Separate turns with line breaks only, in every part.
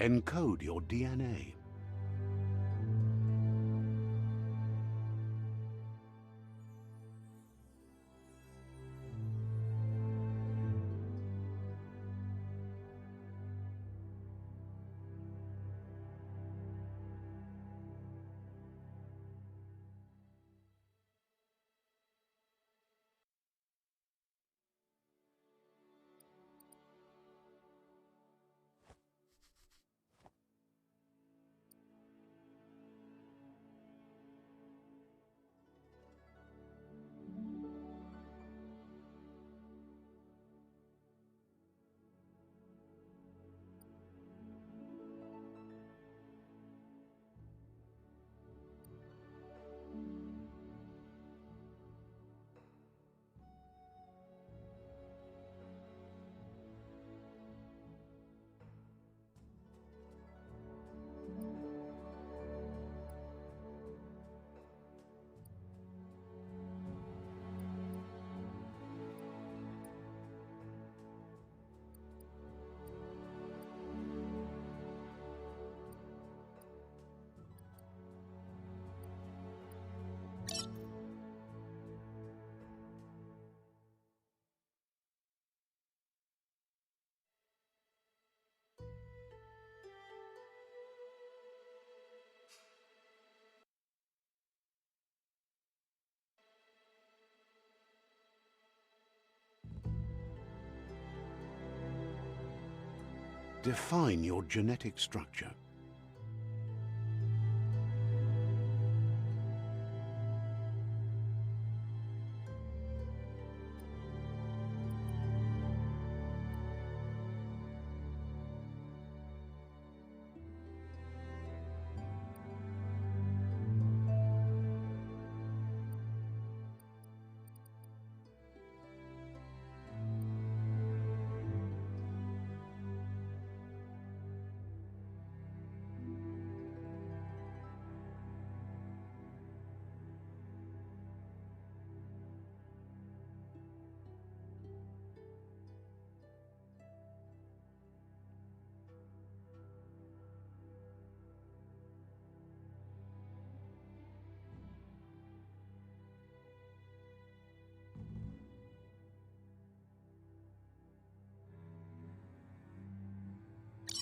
Encode your DNA. Define your genetic structure.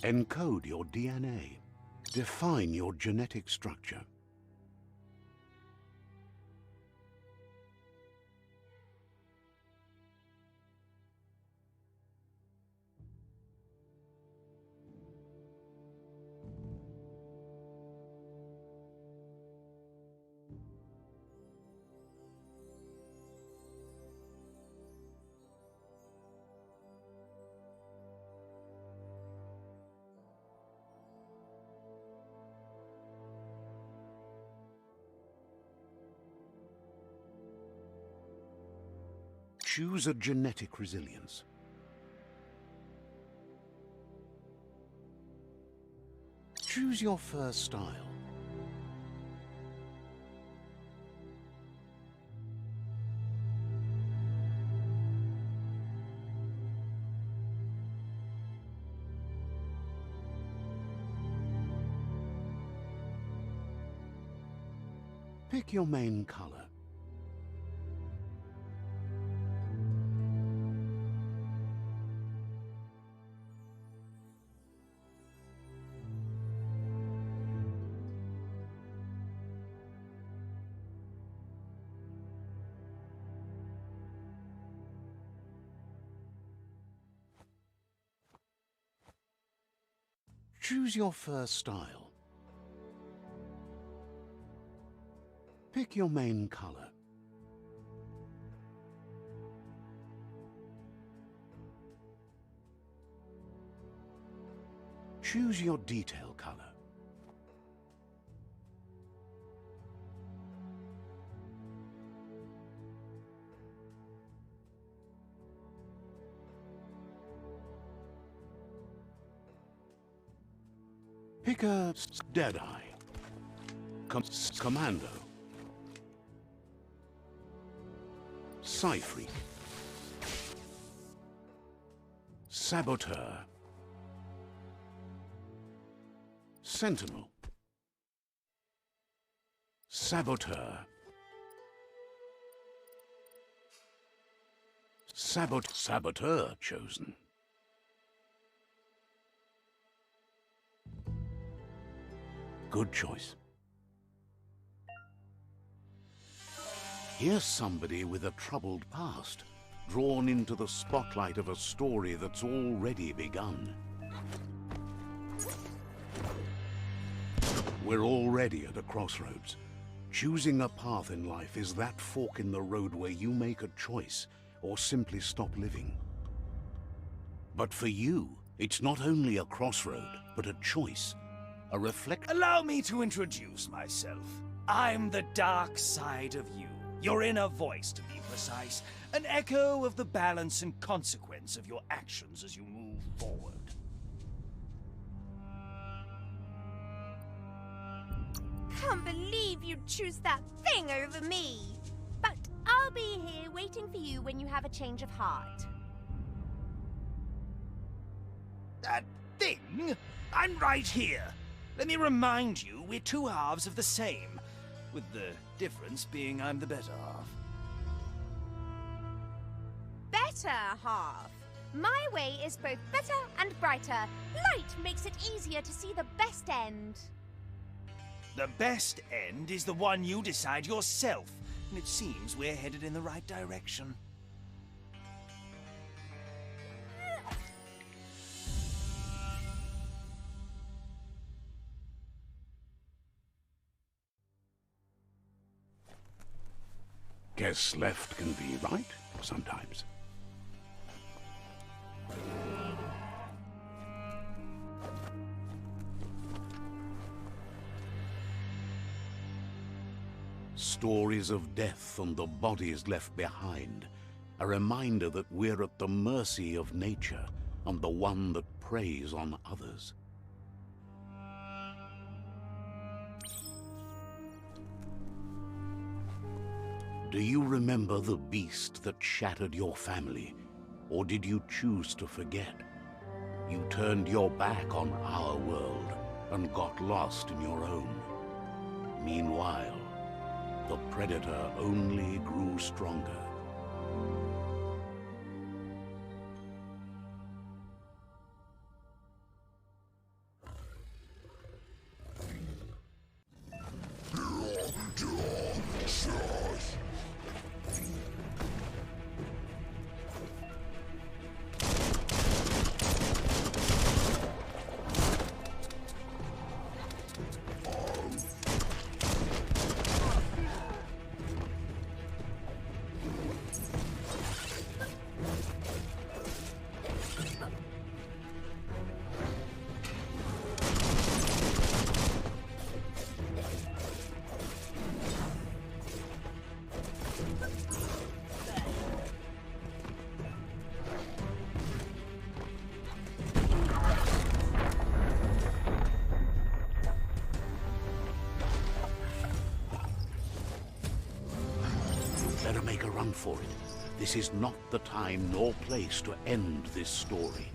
Encode your DNA. Define your genetic structure. Choose a genetic resilience. Choose your fur style. Pick your main color. Choose your fur style. Pick your main color. Choose your detail color. Pick a Deadeye, Commando, Psy-Freak, Saboteur, Sentinel. Saboteur. Saboteur chosen. Good choice. Here's somebody with a troubled past, drawn into the spotlight of a story that's already begun. We're already at a crossroads. Choosing a path in life is that fork in the road where you make a choice or simply stop living. But for you, it's not only a crossroad, but a choice, a
Allow me to introduce myself. I'm the dark side of you. Your inner voice, to be precise. An echo of the balance and consequence of your actions as you move forward.
Can't believe you'd choose that thing over me. But I'll be here waiting for you when you have a change of heart.
That thing? I'm right here. Let me remind you, we're two halves of the same, with the difference being I'm the better half.
Better half. My way is both better and brighter. Light makes it easier to see the best end.
The best end is the one you decide yourself, and it seems we're headed in the right direction.
Guess left can be right sometimes. Stories of death and the bodies left behind, a reminder that we're at the mercy of nature and the one that preys on others. Do you remember the beast that shattered your family, or did you choose to forget? You turned your back on our world and got lost in your own. Meanwhile, the predator only grew stronger. Better make a run for it. This is not the time nor place to end this story.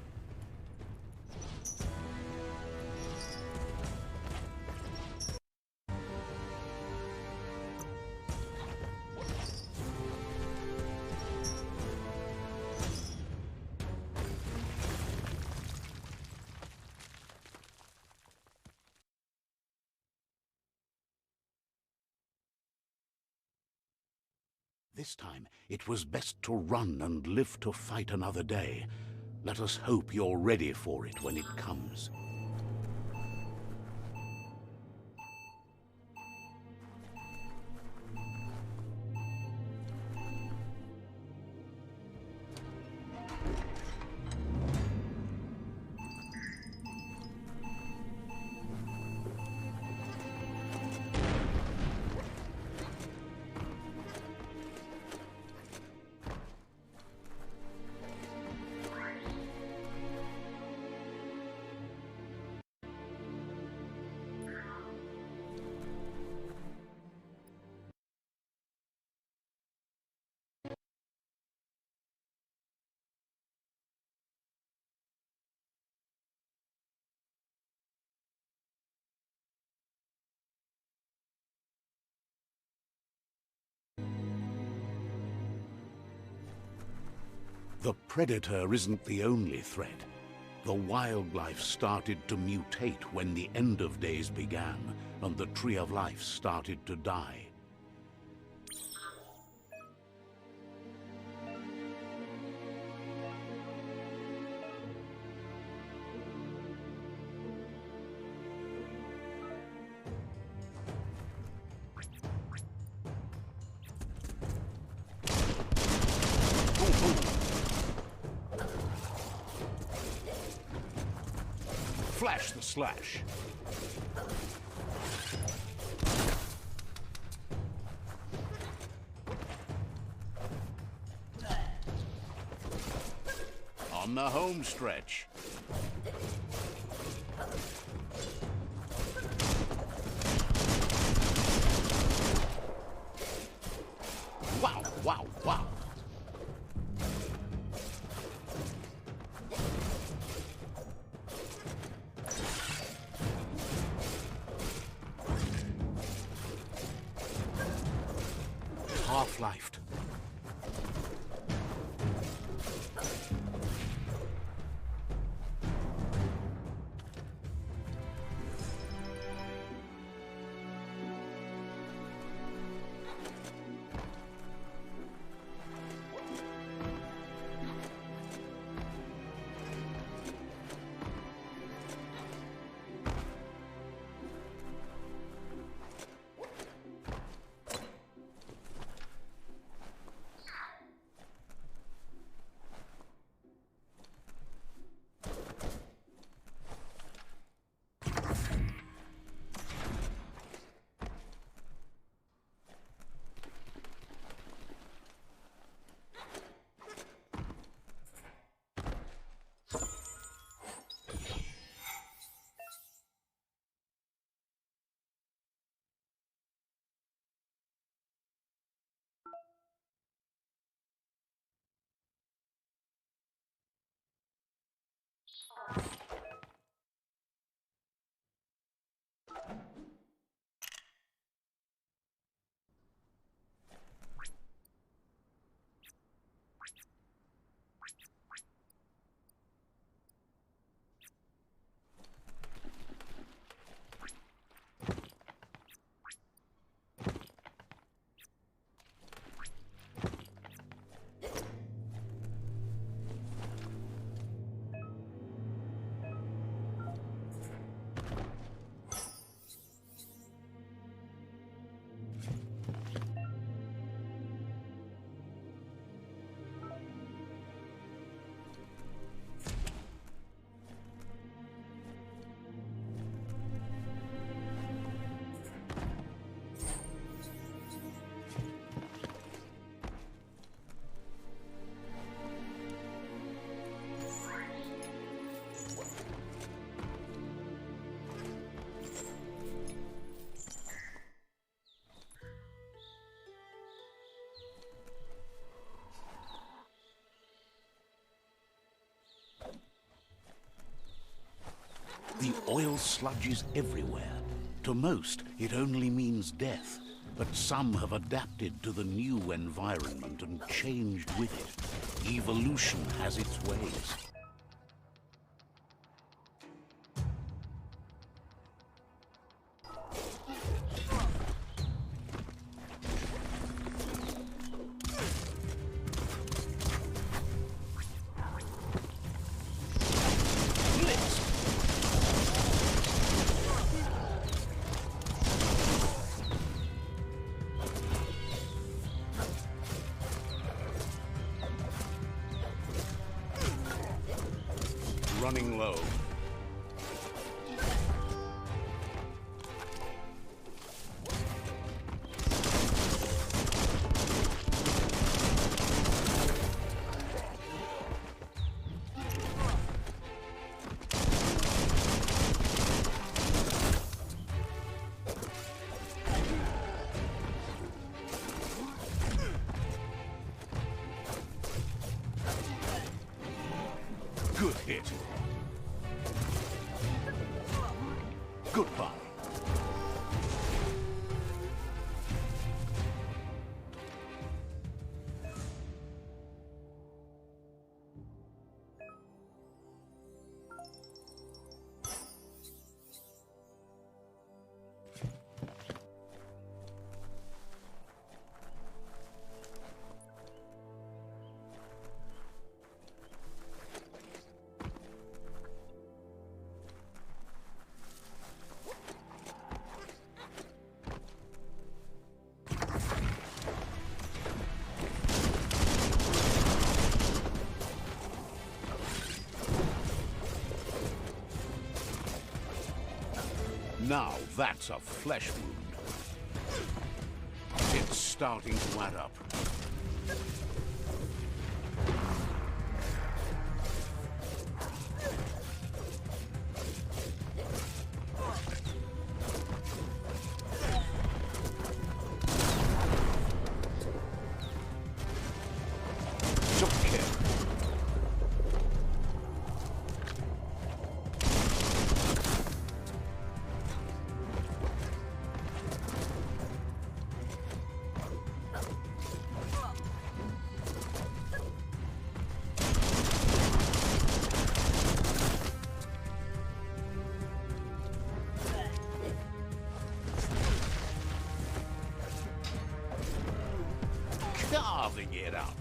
This time, it was best to run and live to fight another day. Let us hope you're ready for it when it comes. The predator isn't the only threat. The wildlife started to mutate when the end of days began, and the tree of life started to die. Flash the slash. On the home stretch. Wow, wow, wow. Half-lifed. The oil sludge is everywhere. To most, it only means death, but some have adapted to the new environment and changed with it. Evolution has its ways. Running low. Good hit. Goodbye. Now that's a flesh wound. It's starting to add up. Took care. Carving it up.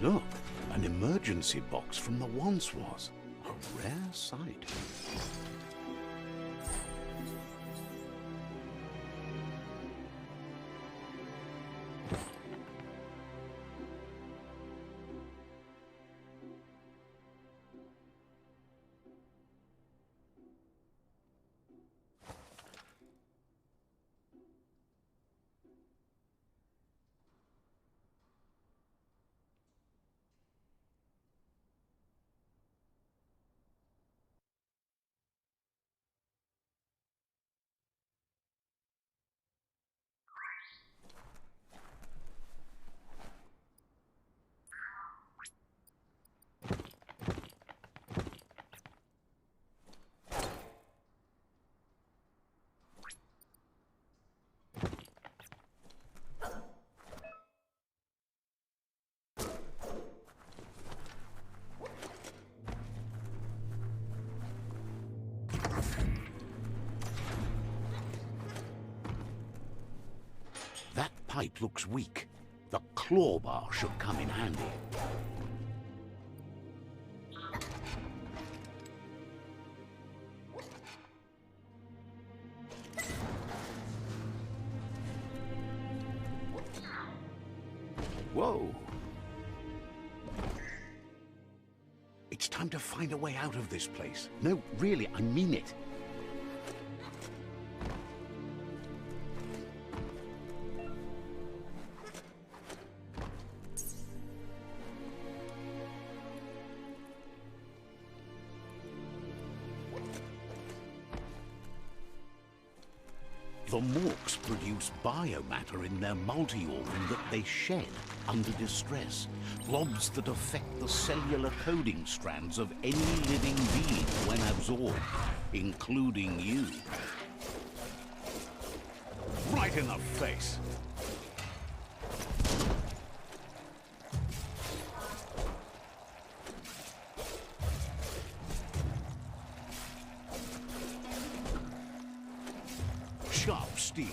Look, an emergency box from the once was. A rare sight. That pipe looks weak. The claw bar should come in handy. Whoa! It's time to find a way out of this place. No, really, I mean it. The morks produce biomatter in their multi-organ that they shed under distress. Blobs that affect the cellular coding strands of any living being when absorbed, including you. Right in the face. Sharp steel.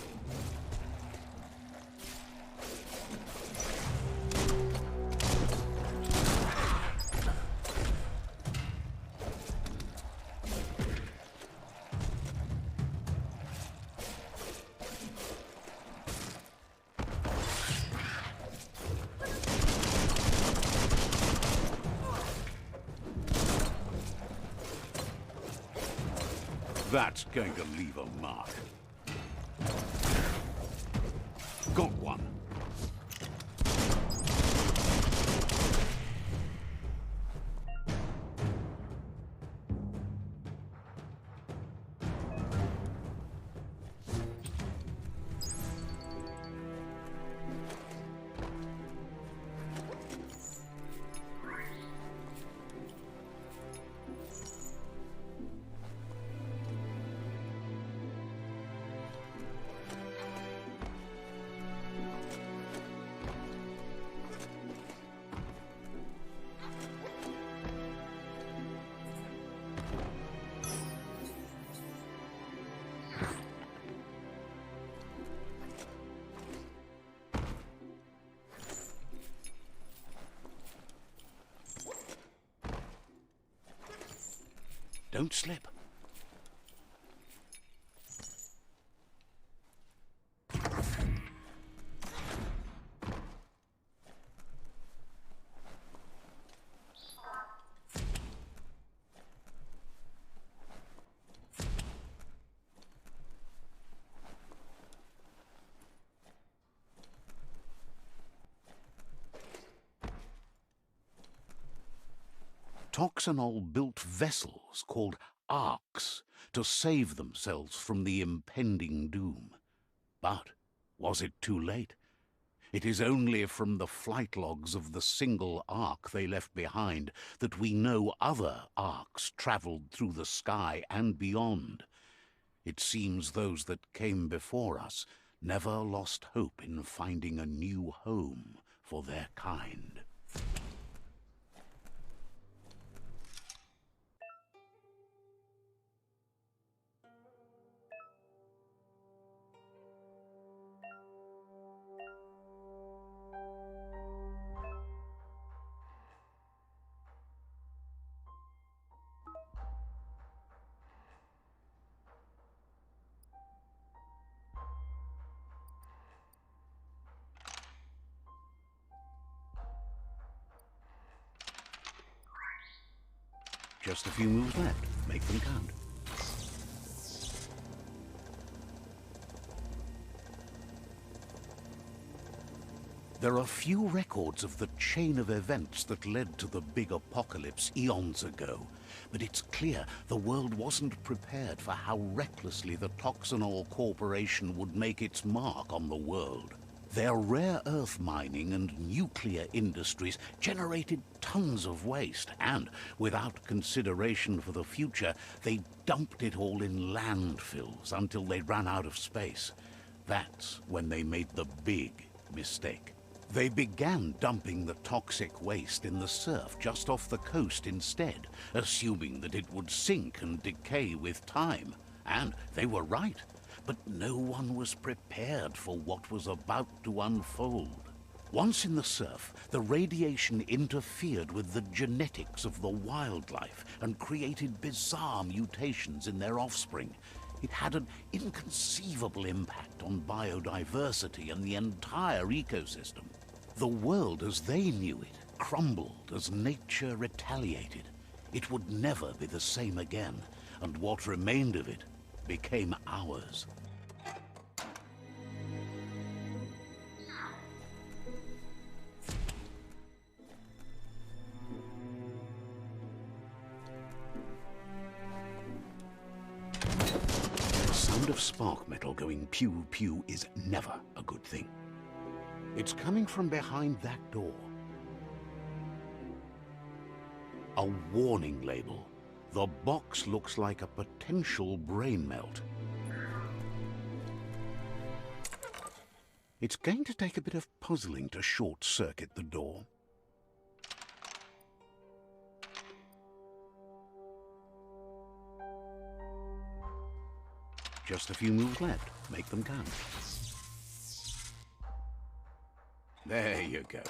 That's going to leave a mark. Got one. Don't slip. Toxanol built vessels called arks to save themselves from the impending doom. But was it too late? It is only from the flight logs of the single ark they left behind that we know other arks traveled through the sky and beyond. It seems those that came before us never lost hope in finding a new home for their kind. Just a few moves left. Make them count. There are few records of the chain of events that led to the big apocalypse eons ago, but it's clear the world wasn't prepared for how recklessly the Toxanol Corporation would make its mark on the world. Their rare earth mining and nuclear industries generated tons of waste, and without consideration for the future, they dumped it all in landfills until they ran out of space. That's when they made the big mistake. They began dumping the toxic waste in the surf just off the coast instead, assuming that it would sink and decay with time. And they were right. But no one was prepared for what was about to unfold. Once in the surf, the radiation interfered with the genetics of the wildlife and created bizarre mutations in their offspring. It had an inconceivable impact on biodiversity and the entire ecosystem. The world as they knew it crumbled as nature retaliated. It would never be the same again, and what remained of it became ours. The sound of spark metal going pew-pew is never a good thing. It's coming from behind that door. A warning label. The box looks like a potential brain melt. It's going to take a bit of puzzling to short-circuit the door. Just a few moves left. Make them count. There you go.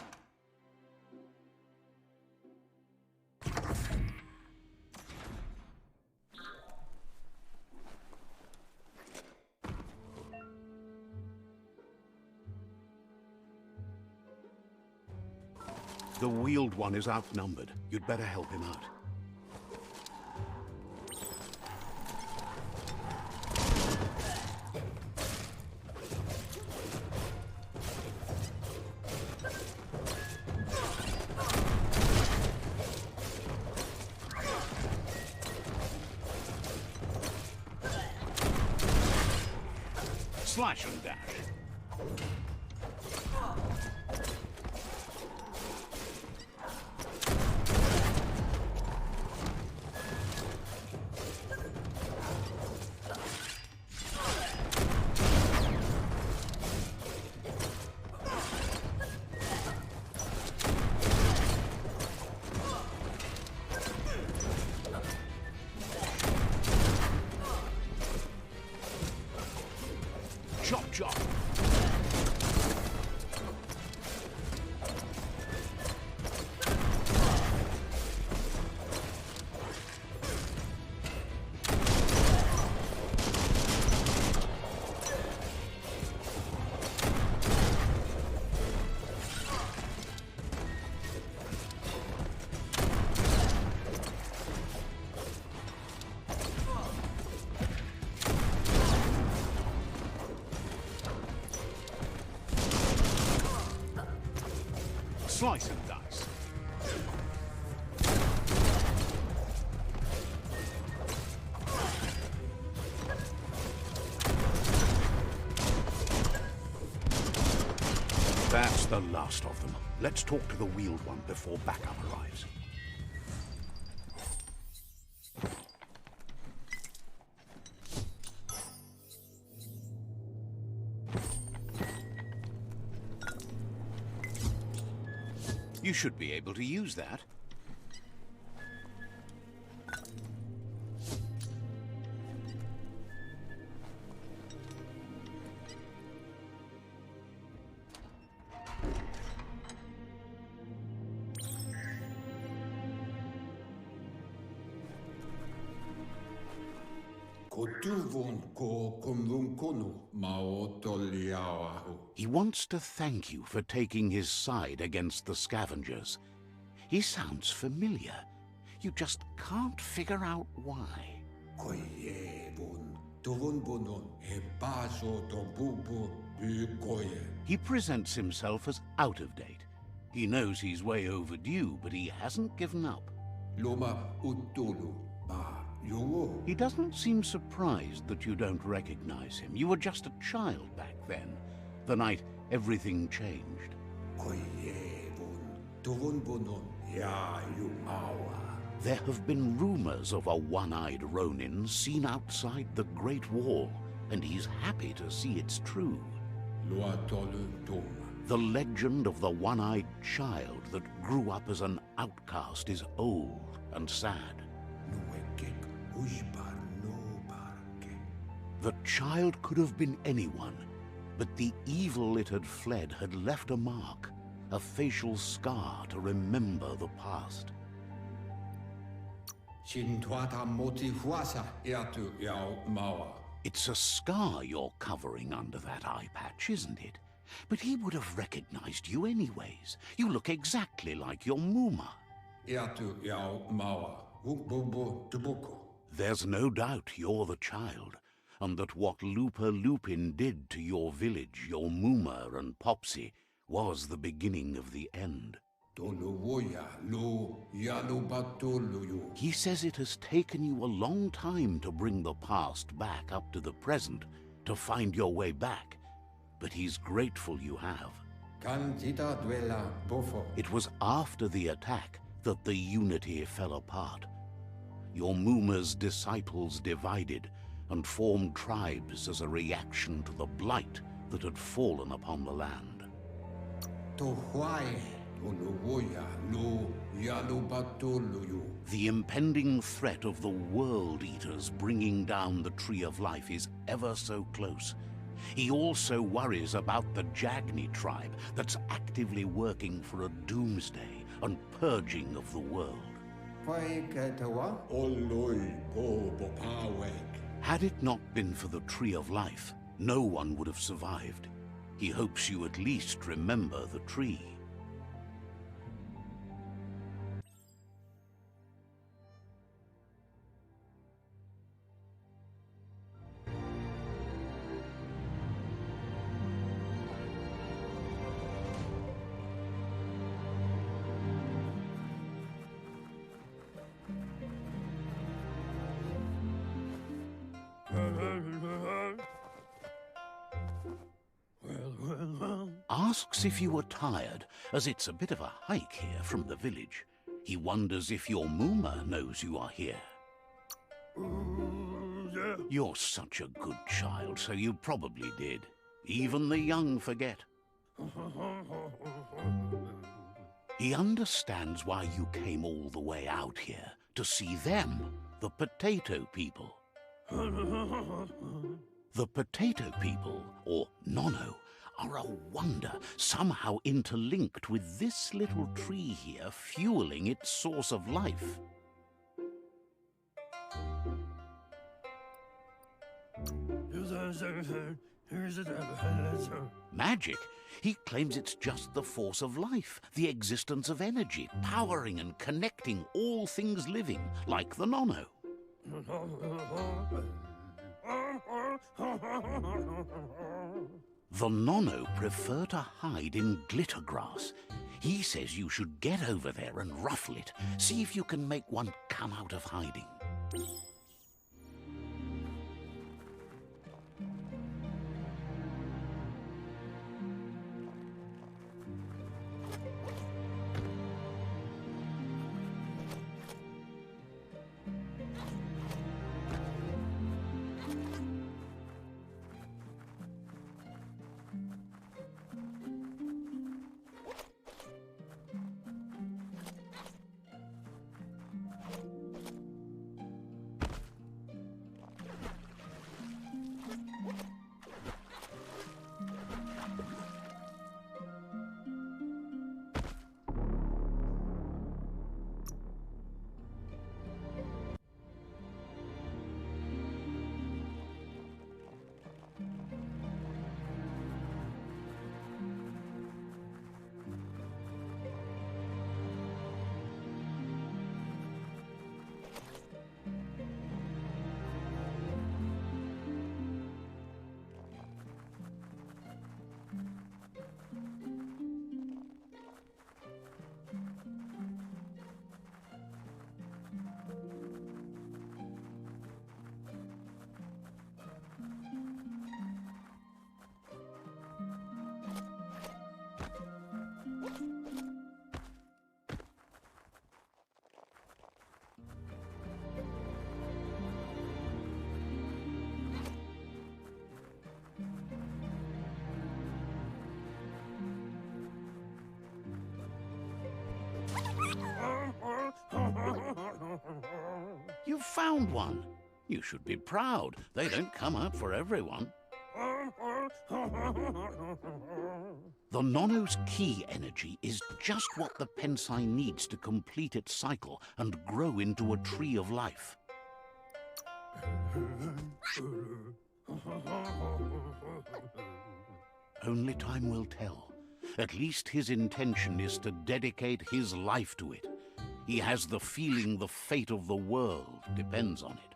The wheeled one is outnumbered. You'd better help him out. Slash and dash. Chop, chop. Slice and dice. That's the last of them. Let's talk to the wheeled one before backup arrives. You should be able to use that. He wants to thank you for taking his side against the scavengers. He sounds familiar. You just can't figure out why. He presents himself as out of date. He knows he's way overdue, but he hasn't given up. He doesn't seem surprised that you don't recognize him. You were just a child back then, the night everything changed. There have been rumors of a one-eyed Ronin seen outside the Great Wall, and he's happy to see it's true. The legend of the one-eyed child that grew up as an outcast is old and sad. The child could have been anyone, but the evil it had fled had left a mark, a facial scar to remember the past. It's a scar you're covering under that eye patch, isn't it? But he would have recognized you anyways. You look exactly like your Muma. There's no doubt you're the child, and that what Lupa Lupin did to your village, your Muma and Popsy, was the beginning of the end. He says it has taken you a long time to bring the past back up to the present, to find your way back, but he's grateful you have. It was after the attack that the unity fell apart. Your Muma's disciples divided and formed tribes as a reaction to the blight that had fallen upon the land. The impending threat of the World Eaters bringing down the Tree of Life is ever so close. He also worries about the Jagni tribe that's actively working for a doomsday and purging of the world. Had it not been for the Tree of Life, no one would have survived. He hopes you at least remember the tree. Asks if you were tired, as it's a bit of a hike here from the village. He wonders if your Muma knows you are here. You're such a good child, so you probably did. Even the young forget. He understands why you came all the way out here, to see them, the potato people. The potato people, or NONO, are a wonder, somehow interlinked with this little tree here, fueling its source of life. Magic? He claims it's just the force of life, the existence of energy, powering and connecting all things living, like the NONO. The NONO prefer to hide in glitter grass. He says you should get over there and ruffle it. See if you can make one come out of hiding. found one. You should be proud. They don't come out for everyone. The NONO's key energy is just what the PSI needs to complete its cycle and grow into a tree of life. Only time will tell. At least his intention is to dedicate his life to it. He has the feeling the fate of the world depends on it.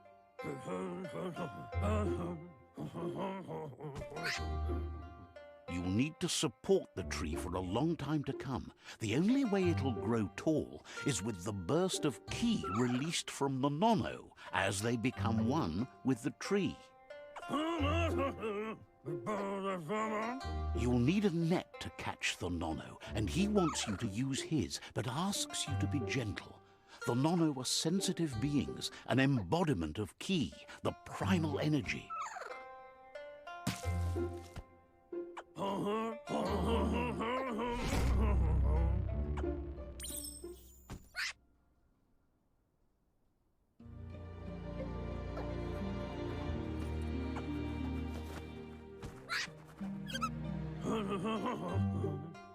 You'll need to support the tree for a long time to come. The only way it'll grow tall is with the burst of ki released from the NONO as they become one with the tree. You'll need a net to catch the NONO, and he wants you to use his, but asks you to be gentle. The NONO are sensitive beings, an embodiment of ki, the primal energy.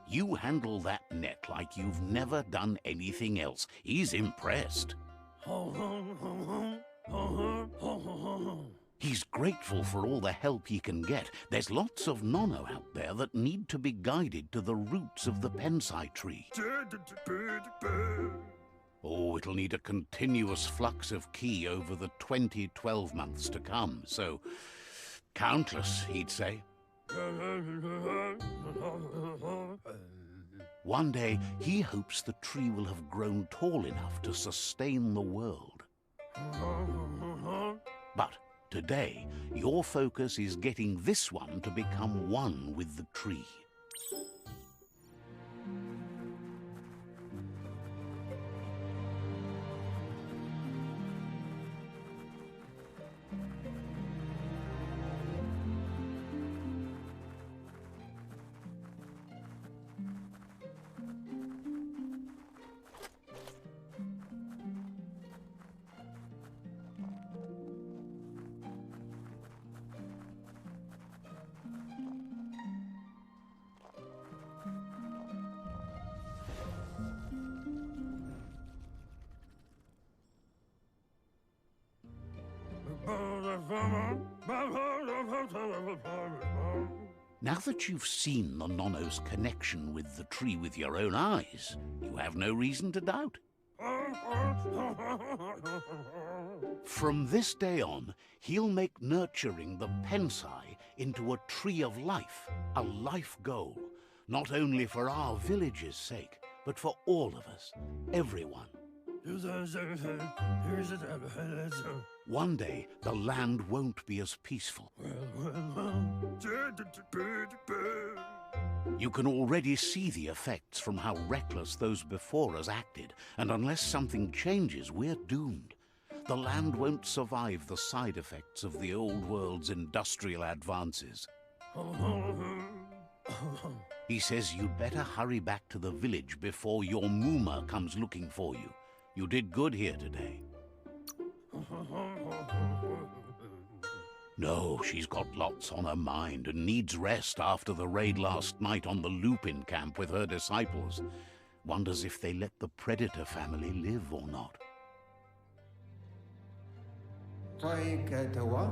You handle that net like you've never done anything else. He's impressed. He's grateful for all the help he can get. There's lots of NONO out there that need to be guided to the roots of the PSI tree. Oh, it'll need a continuous flux of ki over the 12 months to come, so countless, he'd say. One day, he hopes the tree will have grown tall enough to sustain the world. But today, your focus is getting this one to become one with the tree. Now that you've seen the NONO's connection with the tree with your own eyes, you have no reason to doubt. From this day on, he'll make nurturing the PSI into a tree of life, a life goal, not only for our village's sake, but for all of us, everyone. One day, the land won't be as peaceful. You can already see the effects from how reckless those before us acted, and unless something changes, we're doomed. The land won't survive the side effects of the old world's industrial advances. He says you'd better hurry back to the village before your Muma comes looking for you. You did good here today. No, she's got lots on her mind and needs rest after the raid last night on the Lupin camp with her disciples. Wonders if they let the Predator family live or not.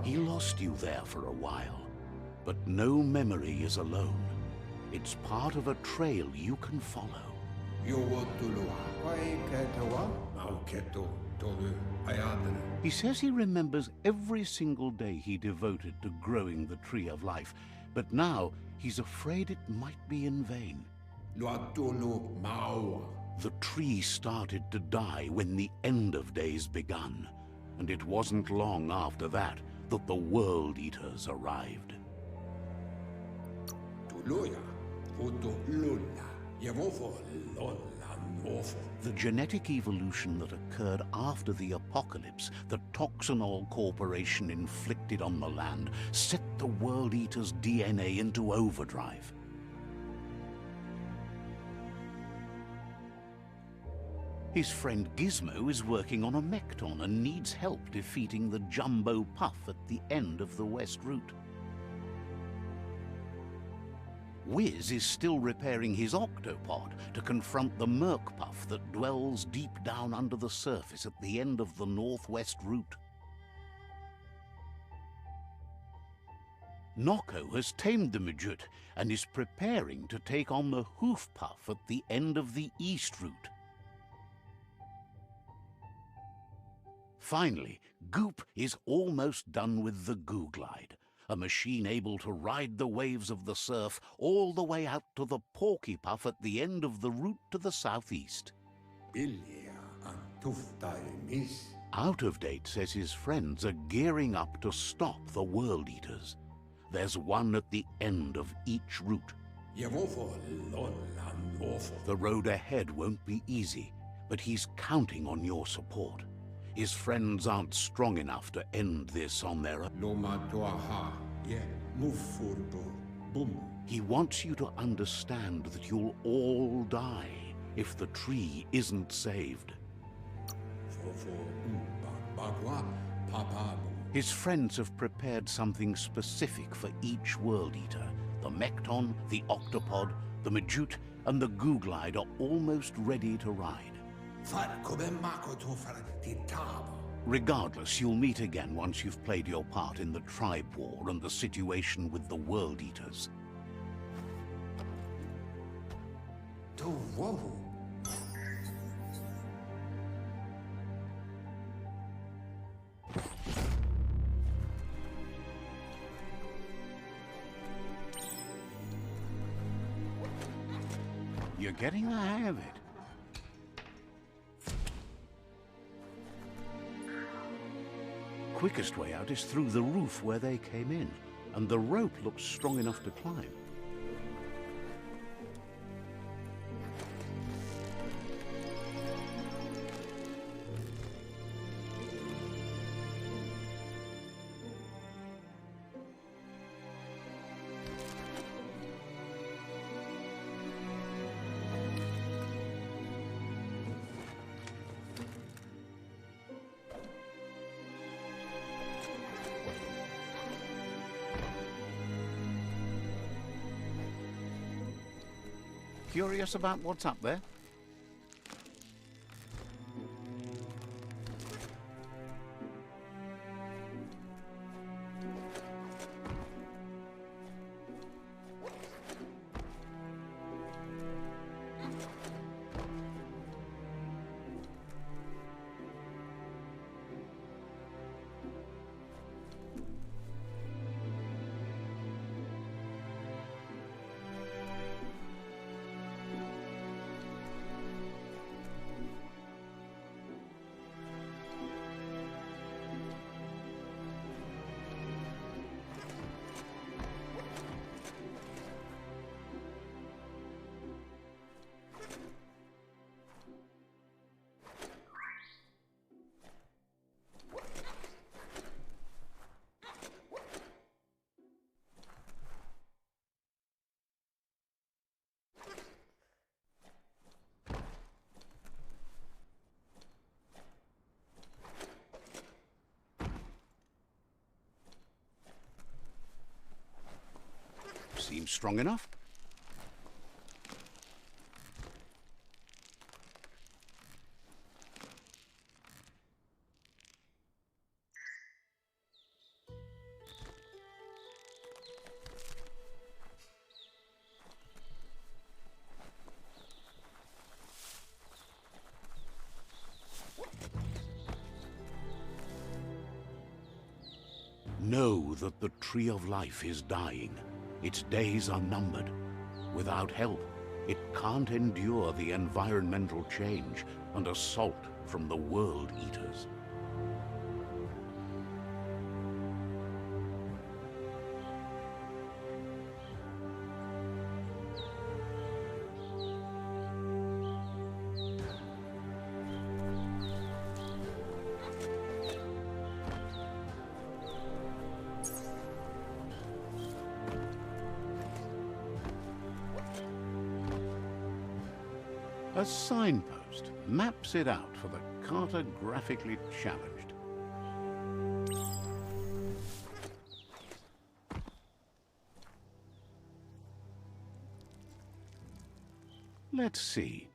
He lost you there for a while, but no memory is alone. It's part of a trail you can follow. He says he remembers every single day he devoted to growing the Tree of Life, but now he's afraid it might be in vain. The tree started to die when the end of days begun, and it wasn't long after that that the World Eaters arrived. The genetic evolution that occurred after the apocalypse that Toxinol Corporation inflicted on the land set the World Eater's DNA into overdrive. His friend Gizmo is working on a Mekton and needs help defeating the Jumbo Puff at the end of the West Route. Wiz is still repairing his octopod to confront the Merc Puff that dwells deep down under the surface at the end of the Northwest Route. Noko has tamed the Midget and is preparing to take on the Hoof Puff at the end of the East Route. Finally, Goop is almost done with the Goo Glide, a machine able to ride the waves of the surf all the way out to the Porky Puff at the end of the route to the southeast. Out of Date says his friends are gearing up to stop the World Eaters. There's one at the end of each route. The road ahead won't be easy, but he's counting on your support. His friends aren't strong enough to end this on their own. He wants you to understand that you'll all die if the tree isn't saved. His friends have prepared something specific for each World Eater. The Mekton, the Octopod, the Majute, and the Goo Glide are almost ready to ride. Regardless, you'll meet again once you've played your part in the tribe war and the situation with the World Eaters. You're getting the hang of it. Quickest way out is through the roof where they came in, and the rope looks strong enough to climb. Curious about what's up there? Seems strong enough. Know that the Tree of Life is dying. Its days are numbered. Without help, it can't endure the environmental change and assault from the World Eaters. A signpost. maps it out for the cartographically challenged. Let's see.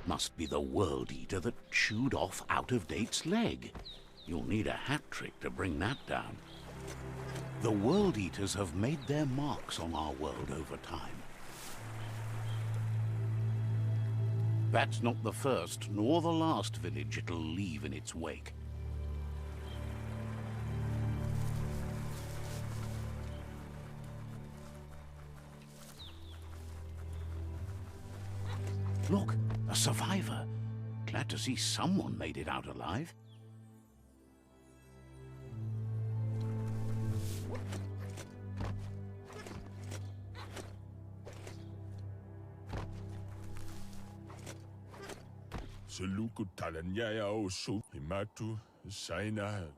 Must be the World Eater that chewed off Out-of-Date's leg. You'll need a hat trick to bring that down. The World Eaters have made their marks on our world over time. That's not the first nor the last village it'll leave in its wake. Look, a survivor. Glad to see someone made it out alive.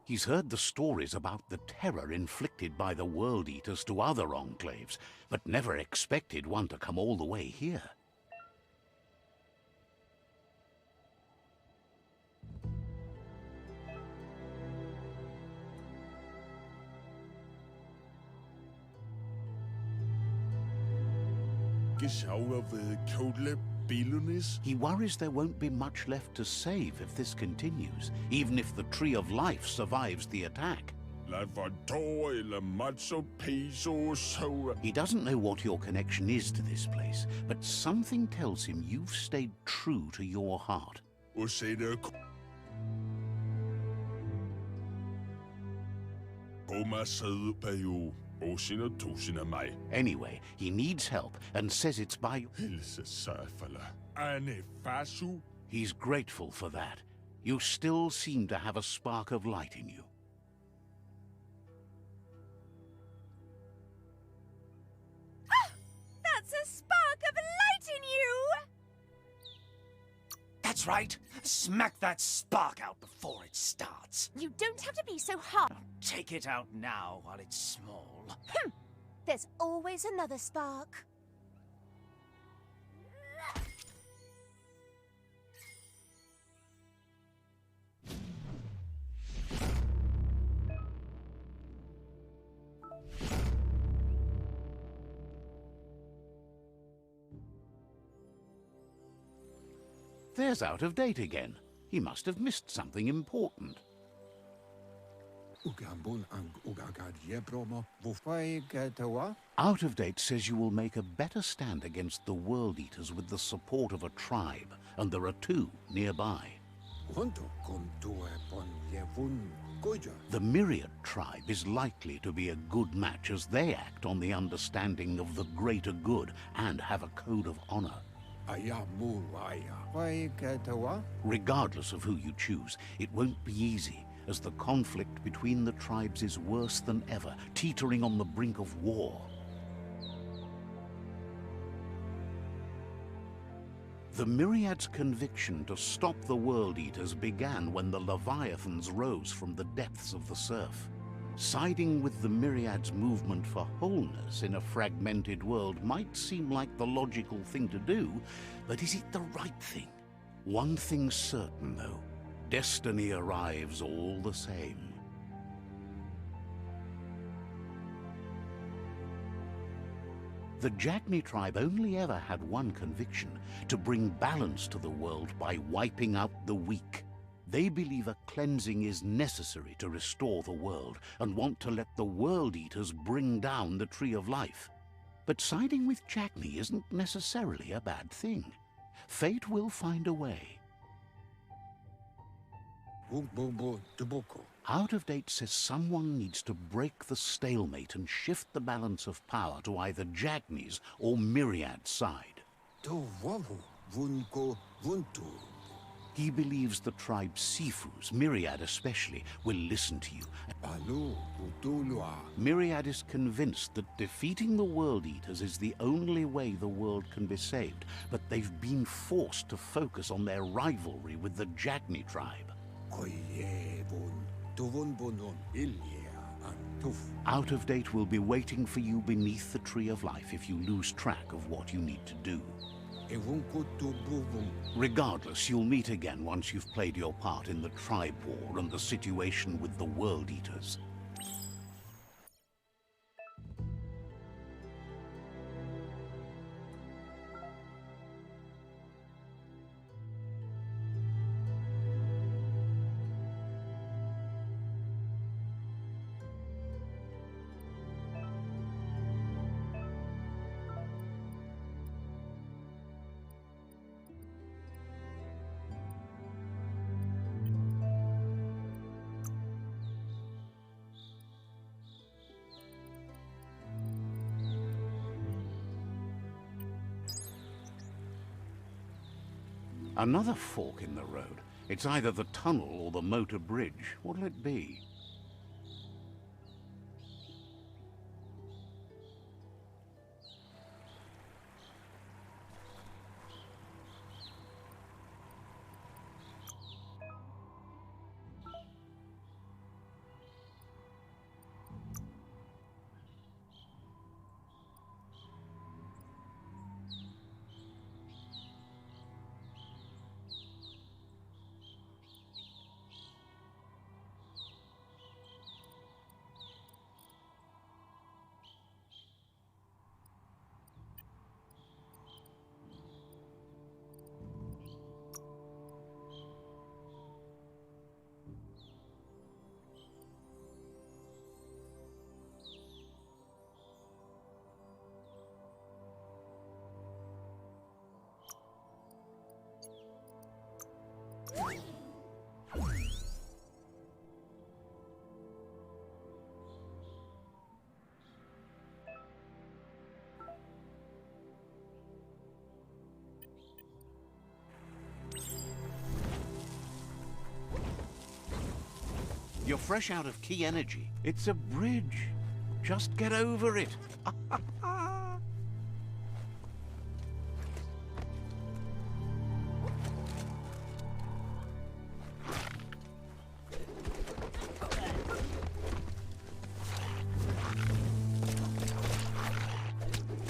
He's heard the stories about the terror inflicted by the World Eaters to other enclaves, but never expected one to come all the way here. He worries there won't be much left to save if this continues, even if the Tree of Life survives the attack. He doesn't know what your connection is to this place, but something tells him you've stayed true to your heart. Anyway, he needs help and says it's by... He's grateful for that. You still seem to have a spark of light in you.
That's a spark of light in you!
That's right. Smack that spark out before it starts.
You don't have to be so hard.
Take it out now while it's small.
There's always another spark.
There's Out of Date again. He must have missed something important. Out of Date says you will make a better stand against the World Eaters with the support of a tribe, and there are two nearby. The Myriad tribe is likely to be a good match as they act on the understanding of the greater good and have a code of honor. Regardless of who you choose, it won't be easy, as the conflict between the tribes is worse than ever, teetering on the brink of war. The Myriad's conviction to stop the World Eaters began when the Leviathans rose from the depths of the surf. Siding with the Myriad's movement for wholeness in a fragmented world might seem like the logical thing to do, but is it the right thing? One thing's certain, though. Destiny arrives all the same. The Jagni tribe only ever had one conviction: to bring balance to the world by wiping out the weak. They believe a cleansing is necessary to restore the world, and want to let the World Eaters bring down the Tree of Life. But siding with Jackney isn't necessarily a bad thing. Fate will find a way. Out of Date says someone needs to break the stalemate and shift the balance of power to either Jackney's or Myriad's side. He believes the tribe Sifus, Myriad especially, will listen to you. Myriad is convinced that defeating the World Eaters is the only way the world can be saved, but they've been forced to focus on their rivalry with the Jackney tribe. Out of Date will be waiting for you beneath the Tree of Life if you lose track of what you need to do. Regardless, you'll meet again once you've played your part in the tribe war and the situation with the World Eaters. Another fork in the road. It's either the tunnel or the motor bridge. What'll it be? You're fresh out of key energy. It's a bridge. Just get over it.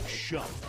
Shove.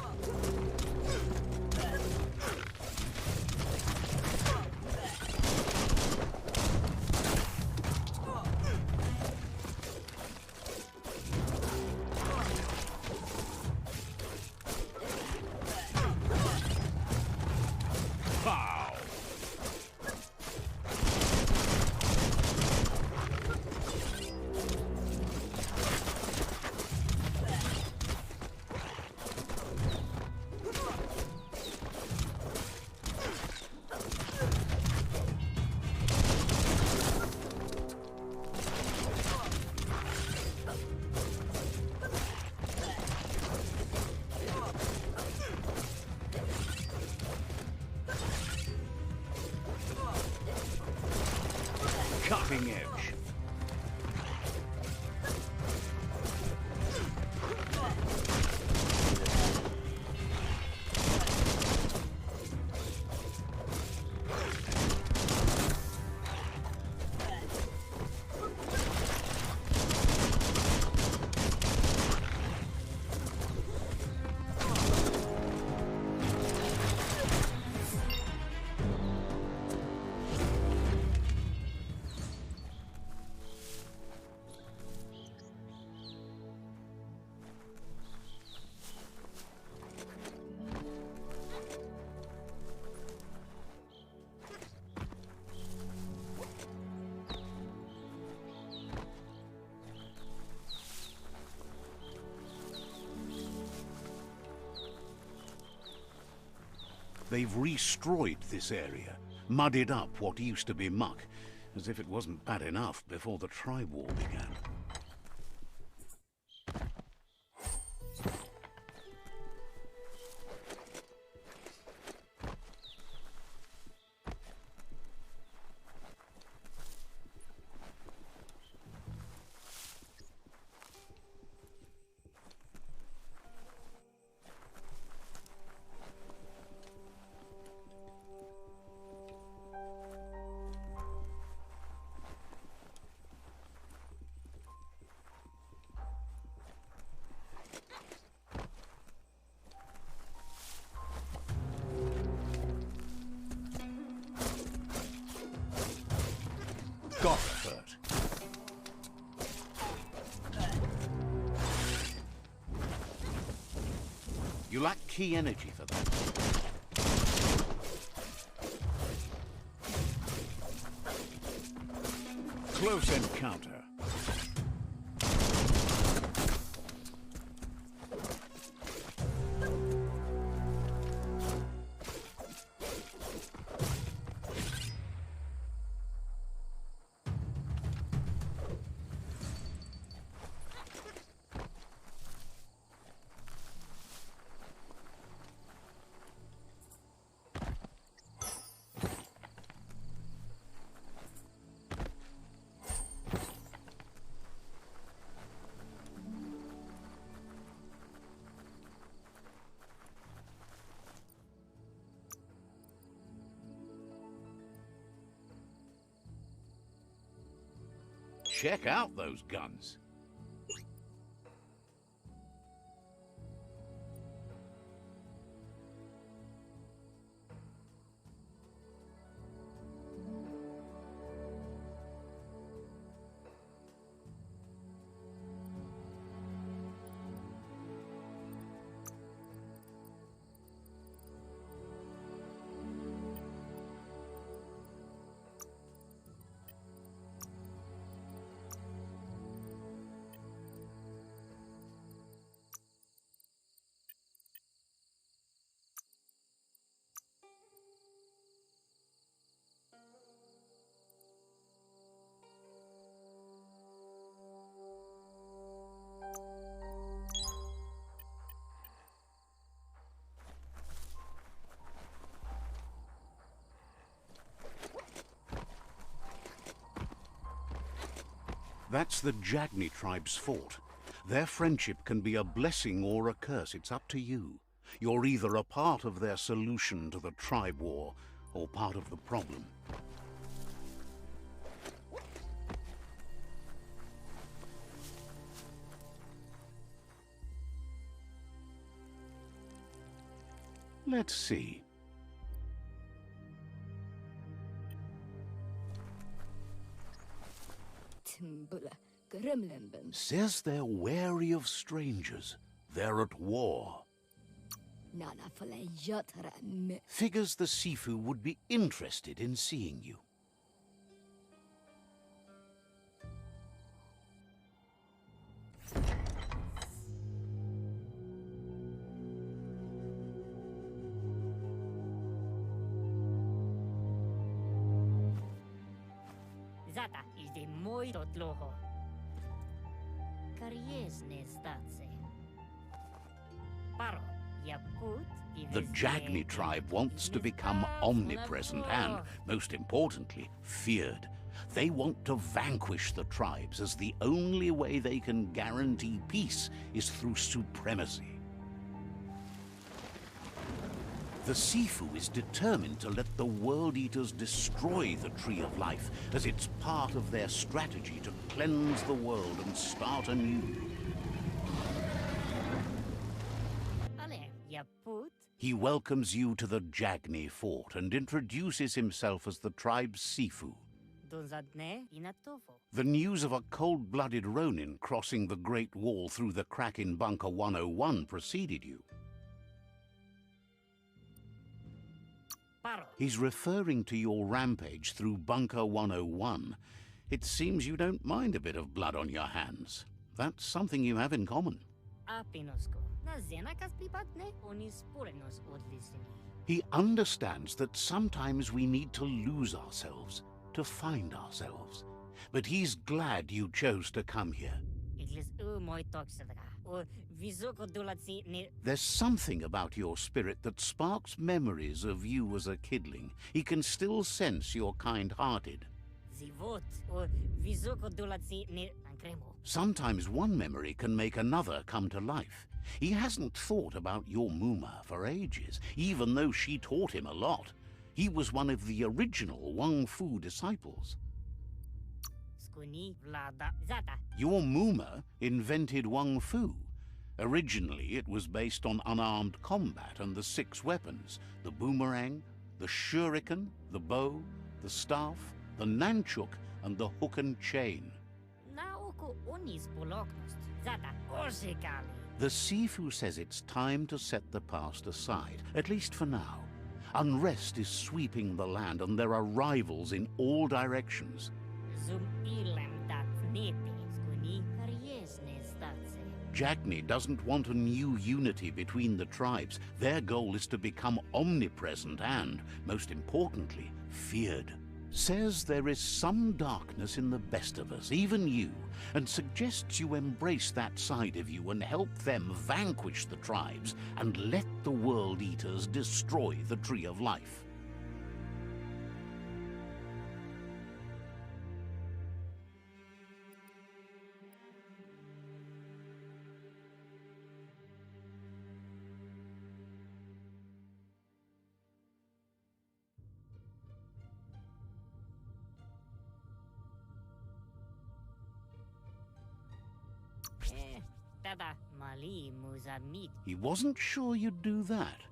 Cutting edge. They've destroyed this area, muddied up what used to be muck, as if it wasn't bad enough before the tribe war began. You lack key energy for that. Close encounter. Check out those guns. That's the Jagni tribe's fort. Their friendship can be a blessing or a curse. It's up to you. You're either a part of their solution to the tribe war, or part of the problem. Let's see. Says they're wary of strangers. They're at war. Figures the Sifu would be interested in seeing you.
Zata is de muito tloho. Kariesne statse. Paro, yaput.
The Jagni tribe wants to become omnipresent and, most importantly, feared. They want to vanquish the tribes, as the only way they can guarantee peace is through supremacy. The Sifu is determined to let the World Eaters destroy the Tree of Life, as it's part of their strategy to cleanse the world and start anew. He welcomes you to the Jagni fort and introduces himself as the tribe's Sifu. The news of a cold-blooded Ronin crossing the Great Wall through the crack in Bunker 101 preceded you. He's referring to your rampage through Bunker 101. It seems you don't mind a bit of blood on your hands. That's something you have in common. He understands that sometimes we need to lose ourselves to find ourselves. But he's glad you chose to come here. There's something about your spirit that sparks memories of you as a kidling. He can still sense you're kind-hearted. Sometimes one memory can make another come to life. He hasn't thought about your Muma for ages, even though she taught him a lot. He was one of the original Wang Fu disciples. Your Muma invented Wang Fu. Originally, it was based on unarmed combat and the 6 weapons: the boomerang, the shuriken, the bow, the staff, the nunchuk, and the hook and chain. The Sifu says it's time to set the past aside, at least for now. Unrest is sweeping the land and there are rivals in all directions. Jagni doesn't want a new unity between the tribes. Their goal is to become omnipresent and, most importantly, feared. Says there is some darkness in the best of us, even you, and suggests you embrace that side of you and help them vanquish the tribes and let the World Eaters destroy the Tree of Life. He wasn't sure you'd do that,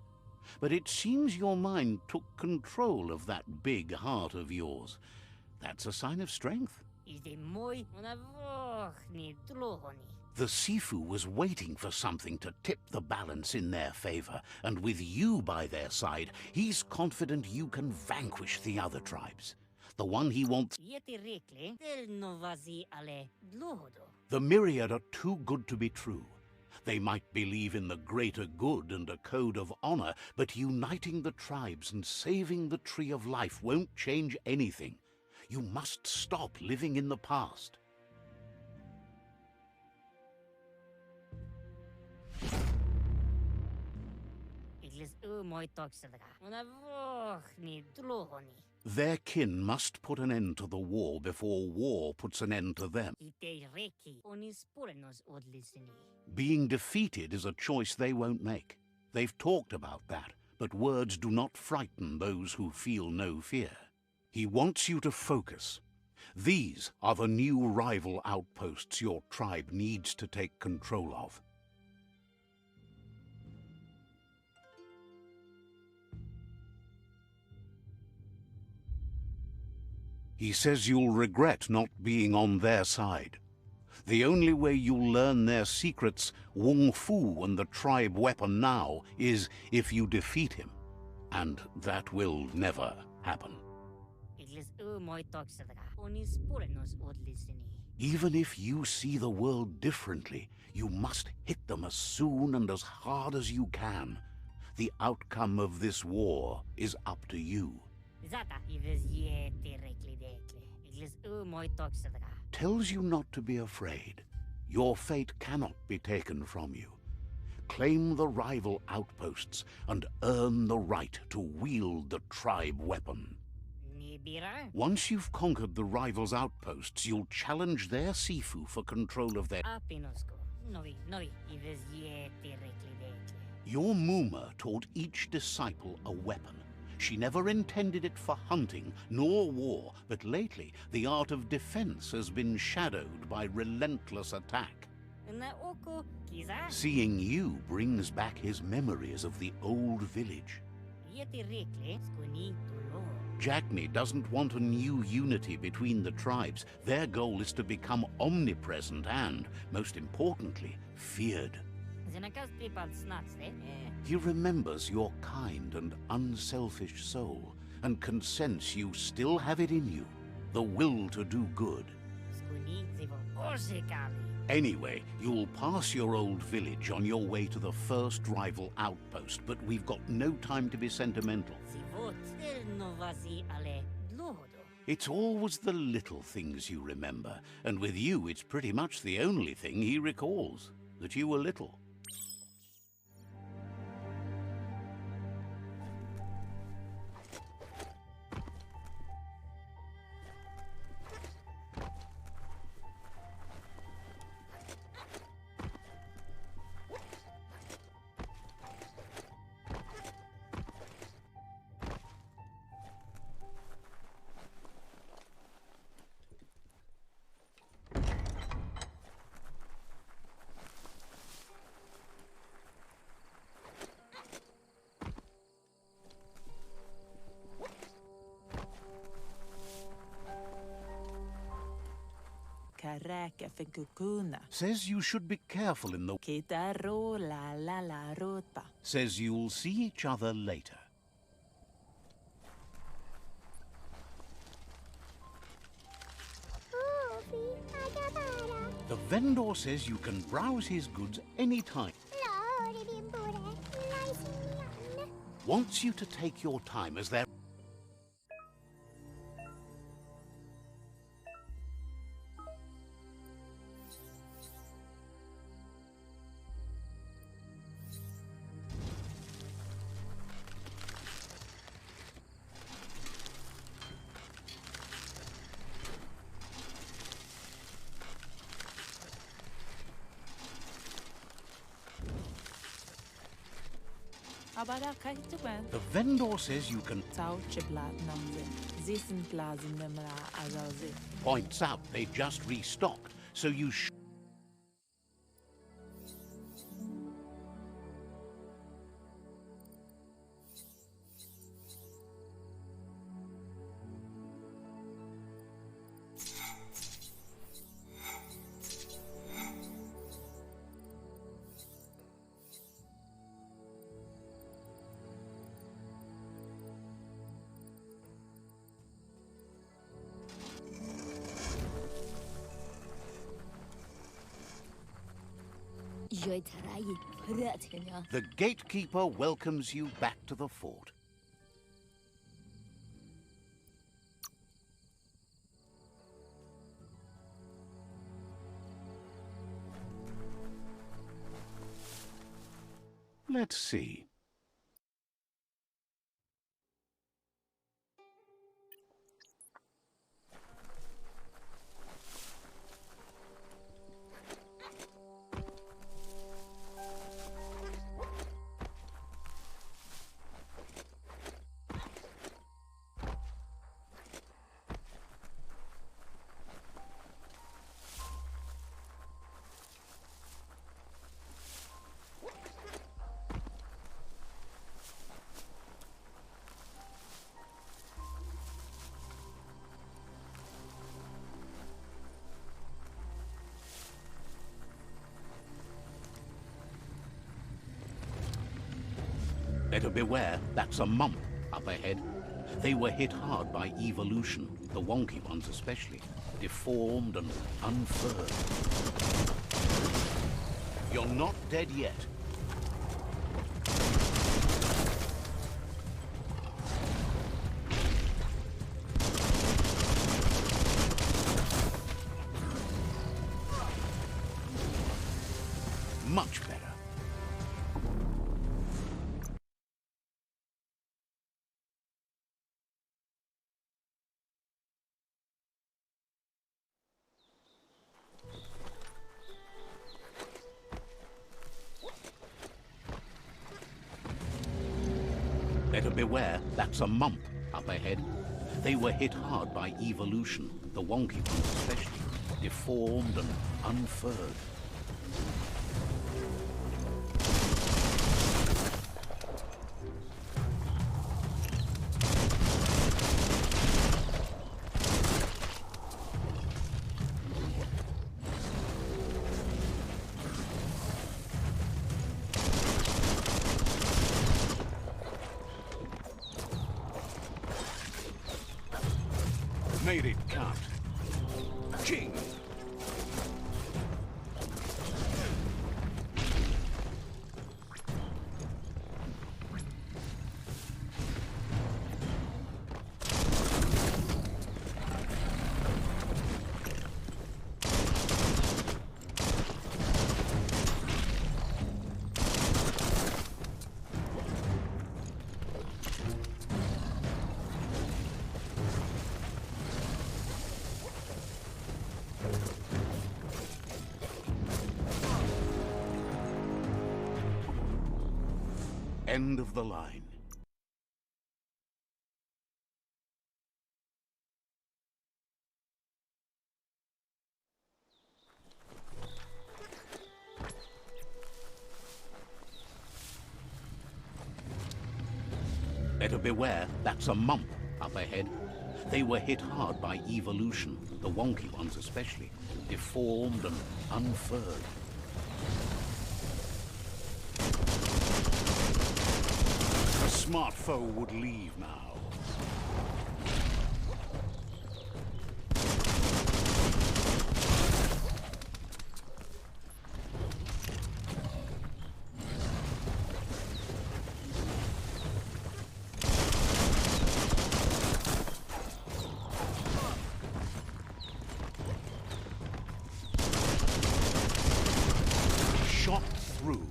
but it seems your mind took control of that big heart of yours. That's a sign of strength. The Sifu was waiting for something to tip the balance in their favor, and with you by their side, he's confident you can vanquish the other tribes. The one he wants... The myriad are too good to be true. They might believe in the greater good and a code of honor, but uniting the tribes and saving the Tree of Life won't change anything. You must stop living in the past. Their kin must put an end to the war before war puts an end to them. Being defeated is a choice they won't make. They've talked about that, but words do not frighten those who feel no fear. He wants you to focus. These are the new rival outposts your tribe needs to take control of. He says you'll regret not being on their side. The only way you'll learn their secrets, Wung Fu and the tribe weapon now, is if you defeat him. And that will never happen. Even if you see the world differently, you must hit them as soon and as hard as you can. The outcome of this war is up to you. Tells you not to be afraid. Your fate cannot be taken from you. Claim the rival outposts and earn the right to wield the tribe weapon. Once you've conquered the rivals' outposts, you'll challenge their Sifu for control of their... Your Muma taught each disciple a weapon. She never intended it for hunting nor war, but lately the art of defense has been shadowed by relentless attack. Seeing you brings back his memories of the old village. Jagni doesn't want a new unity between the tribes. Their goal is to become omnipresent and, most importantly, feared. He remembers your kind and unselfish soul, and can sense you still have it in you, the will to do good. Anyway, you'll pass your old village on your way to the first rival outpost, but we've got no time to be sentimental.
Si vot no vasi ale dlohodo.
It's always the little things you remember, and with you it's pretty much the only thing he recalls, that you were little. Says you should be careful in the... Says you'll see each other later. The vendor says you can browse his goods anytime. Wants you to take your time as they're... The vendor says you can... Points out they just restocked, so you The gatekeeper welcomes you back to the fort. Let's see. Better beware, that's a mump up ahead. They were hit hard by evolution, the wonky ones especially, deformed and unfurred. You're not dead yet. Much better. Better beware, that's a mump up ahead. They were hit hard by evolution, the wonky ones especially, deformed and unfurred. Made it count. Ching! End of the line. Better beware, that's a mump up ahead. They were hit hard by evolution, the wonky ones especially, deformed and unfurred. A smart foe would leave now. Shot through.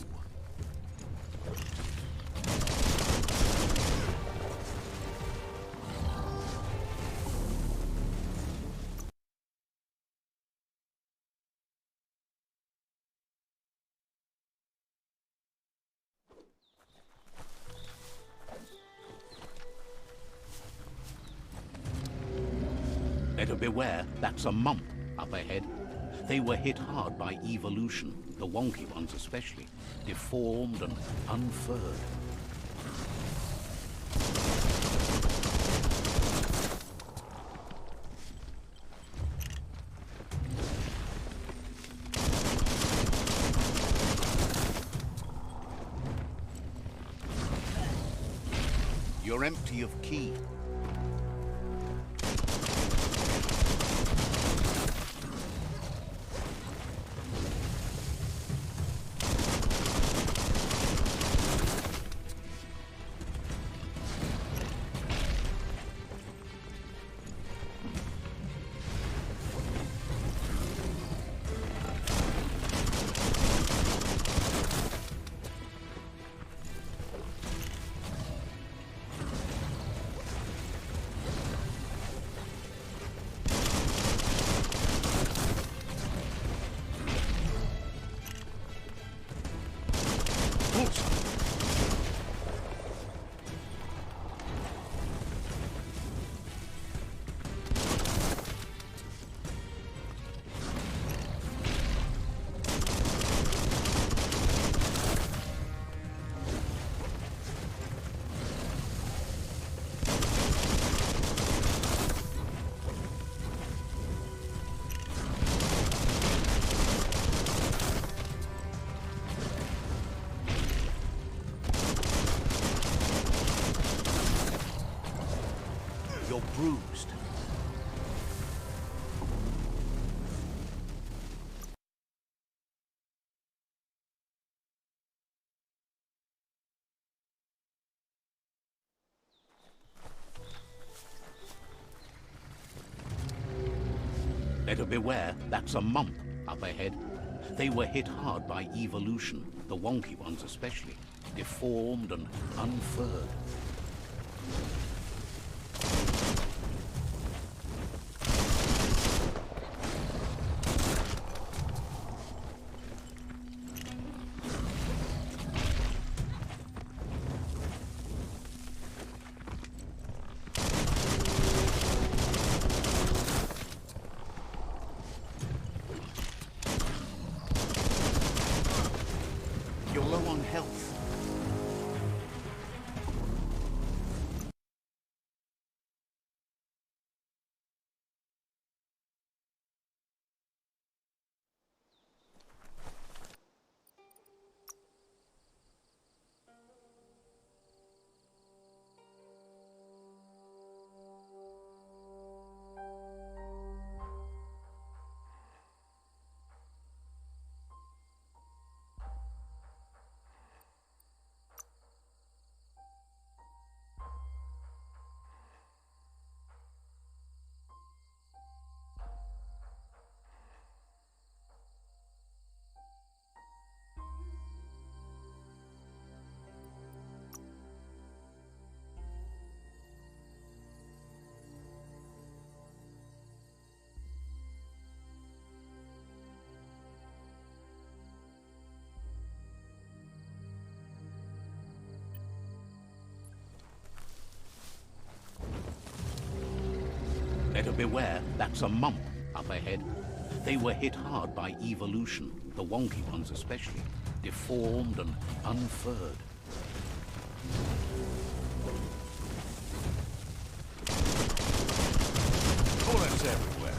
Better beware, that's a mump up ahead. They were hit hard by evolution, the wonky ones especially, deformed and unfurred. You're empty of ki. You're bruised. Better beware, that's a mump up ahead. They were hit hard by evolution, the wonky ones especially, deformed and unfurred. You're low on health. Better beware, that's a mump up ahead. They were hit hard by evolution, the wonky ones especially, deformed and unfurred. Bullets everywhere.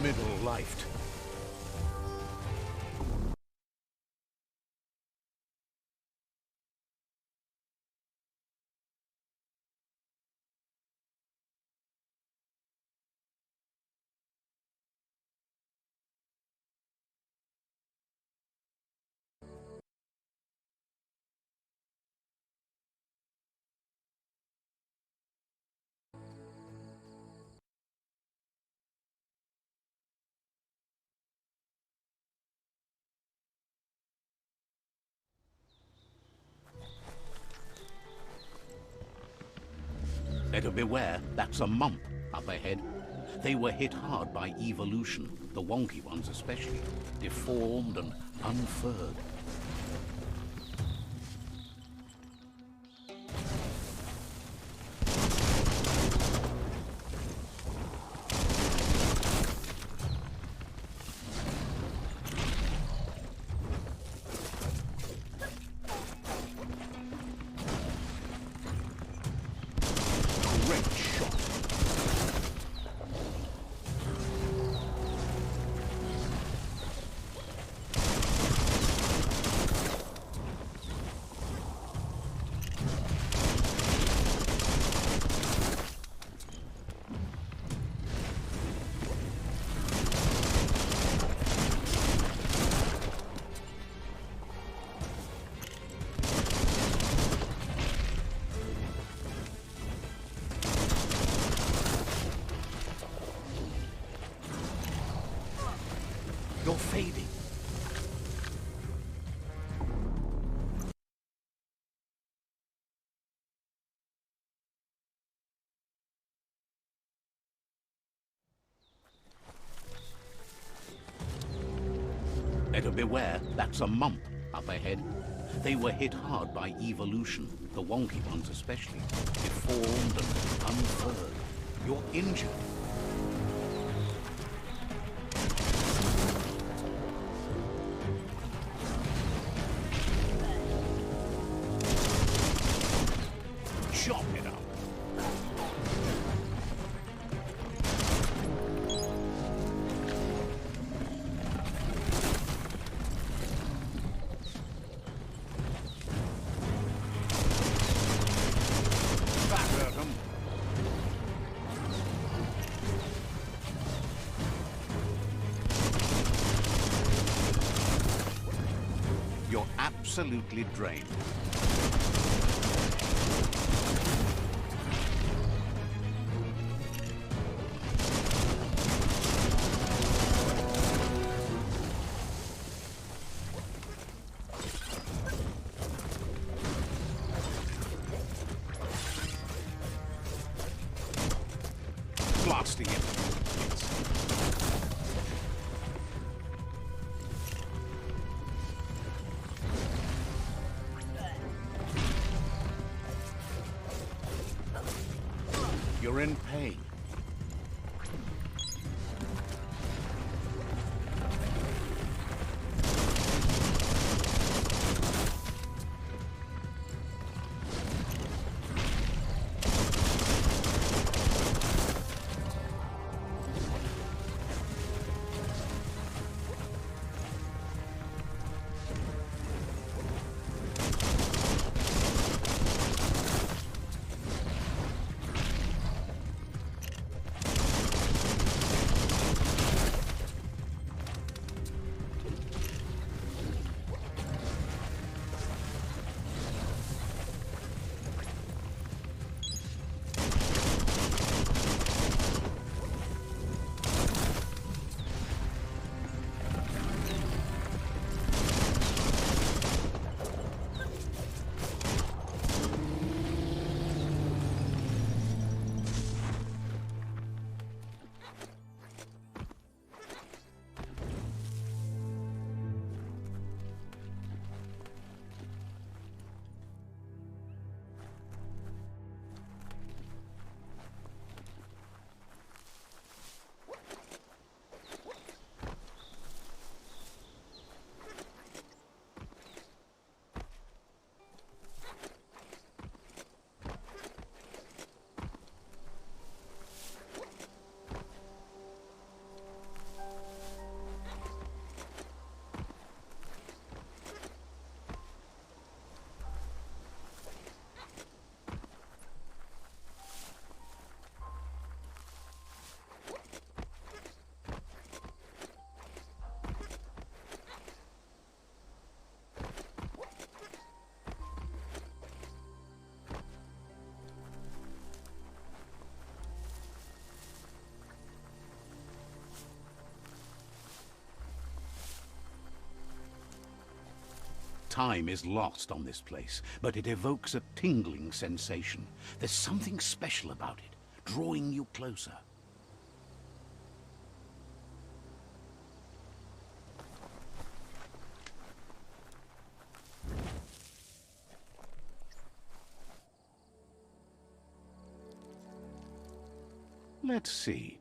Middle-lifed. Better beware, that's a mump up ahead. They were hit hard by evolution, the wonky ones especially, deformed and unfurred. Great shot. You're fading. Better beware, that's a mump up ahead. They were hit hard by evolution, the wonky ones especially, deformed and unfurred. You're injured. Chop it up. That hurt 'em. You're absolutely drained. Blasting it. You're in pain. Time is lost on this place, but it evokes a tingling sensation. There's something special about it, drawing you closer. Let's see.